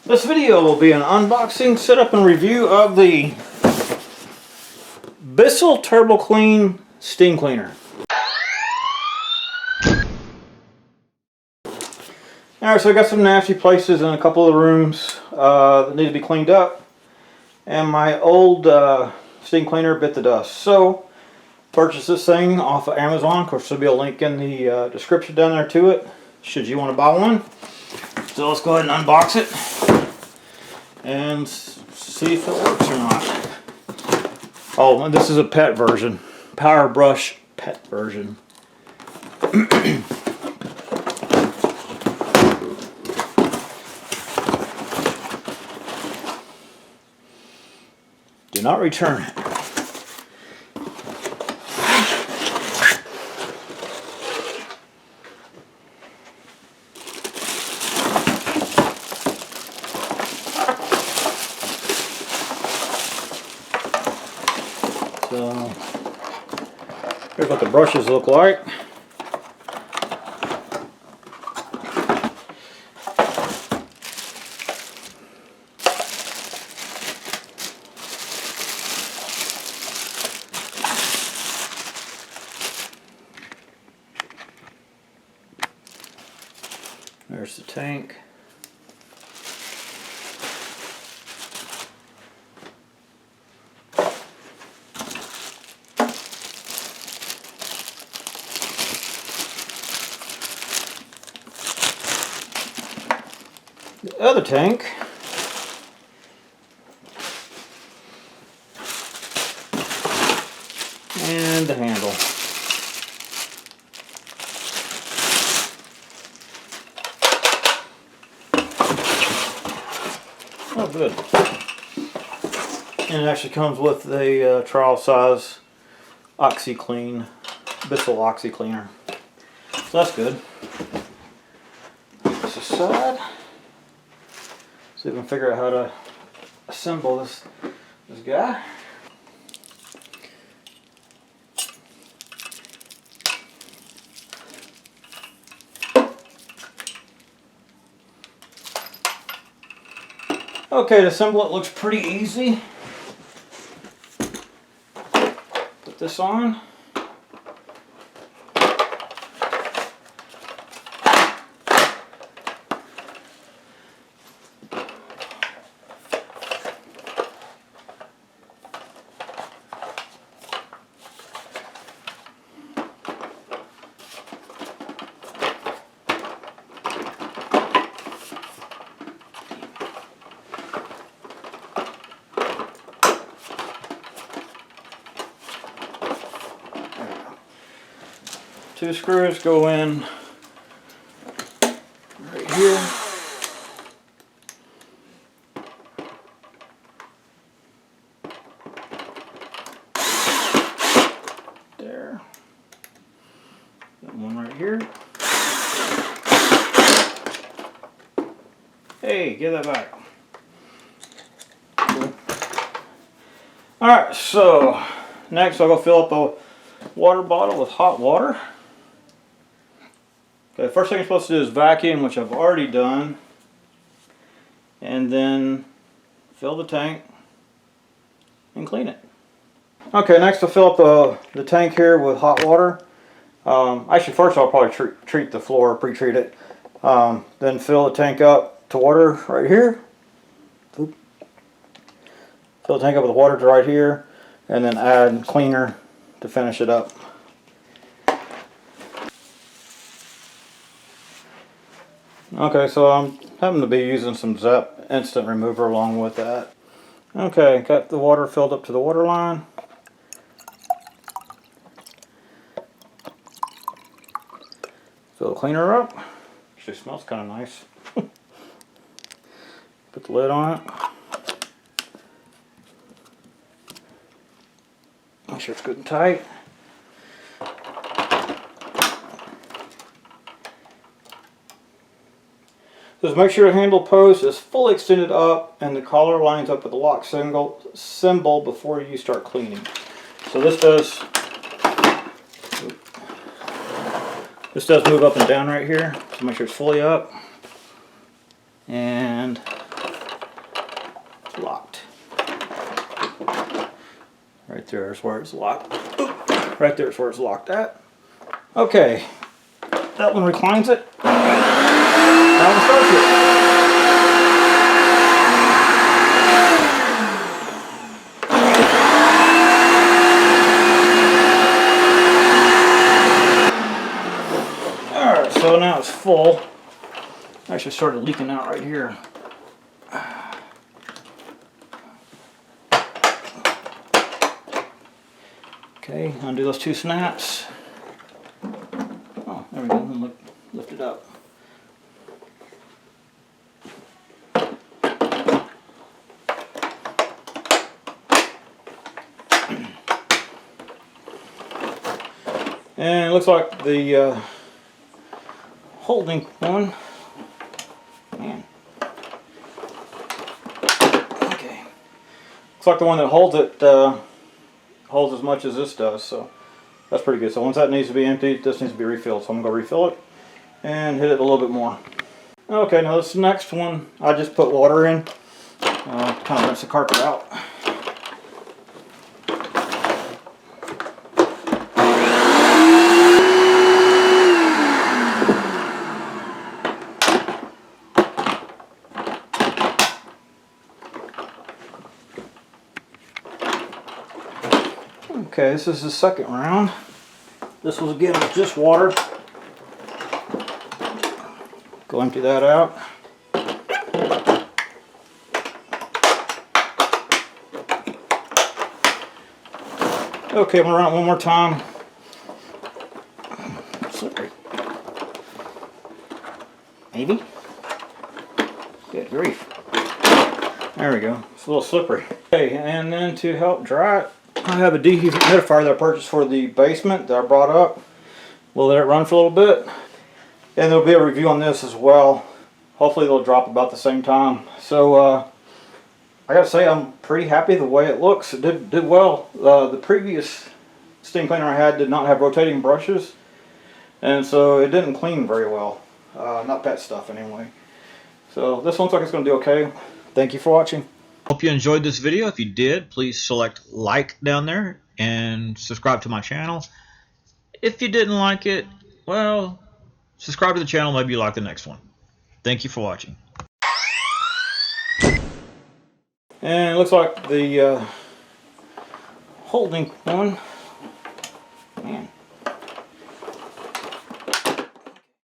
This video will be an unboxing, setup, and review of the Bissell Turboclean steam cleaner. Alright, so I got some nasty places in a couple of the rooms that need to be cleaned up, and my old steam cleaner bit the dust. So, purchased this thing off of Amazon. Of course, there'll be a link in the description down there to it, should you want to buy one. So let's go ahead and unbox it and see if it works or not. Oh, and this is a pet version. Powerbrush pet version. Do not return it. So, here's what the brushes look like. There's the tank. The other tank and the handle. Oh, good. And it actually comes with the trial size OxyClean, Bissell OxyCleaner. So that's good. This aside. See if we can figure out how to assemble this guy. Okay, to assemble it looks pretty easy. Put this on. Two screws go in right here. There. Got one right here. Hey, give that back. Cool. Alright, so next I'll go fill up a water bottle with hot water. Okay, first thing you're supposed to do is vacuum, which I've already done, and then fill the tank and clean it. Okay, next I'll fill up the tank here with hot water. Actually, first I'll probably treat the floor, pre-treat it. Then fill the tank up to water right here. Fill the tank up with water to right here, and then add cleaner to finish it up. Okay, so I'm having to be using some Zep instant remover along with that. Okay, got the water filled up to the water line. Fill the cleaner up. Actually smells kind of nice. Put the lid on it. Make sure it's good and tight. Just make sure the handle post is fully extended up and the collar lines up with the lock symbol before you start cleaning. So this does This does move up and down right here, so make sure it's fully up. And Right there is where it's locked. Oop. Right there is where it's locked at. Okay, that one reclines it. That one starts it. Alright, so now it's full. Actually started leaking out right here. Okay, undo those 2 snaps. Oh, there we go. Look, lift it up. And it looks like the holding one. Man. Okay. Looks like the one that holds it holds as much as this does, so that's pretty good. So once that needs to be emptied, this needs to be refilled. So I'm going to refill it and hit it a little bit more. Okay, now this next one, I just put water in, kind of rinse the carpet out. Okay, this is the second round. This was again with just water. Go empty that out. Okay, I'm gonna run it one more time. Slippery. Maybe? Good grief. There we go. It's a little slippery. Okay, and then to help dry it, I have a dehumidifier that I purchased for the basement that I brought up. We'll let it run for a little bit. And there'll be a review on this as well. Hopefully they'll drop about the same time. So I gotta say I'm pretty happy the way it looks. It did well. The previous steam cleaner I had did not have rotating brushes. And so it didn't clean very well. Not that stuff anyway. So this looks like it's gonna do okay. Thank you for watching. Hope you enjoyed this video. If you did, please select like down there and subscribe to my channel. If you didn't like it, well, subscribe to the channel. Maybe you like the next one. Thank you for watching. And it looks like the holding one. Man.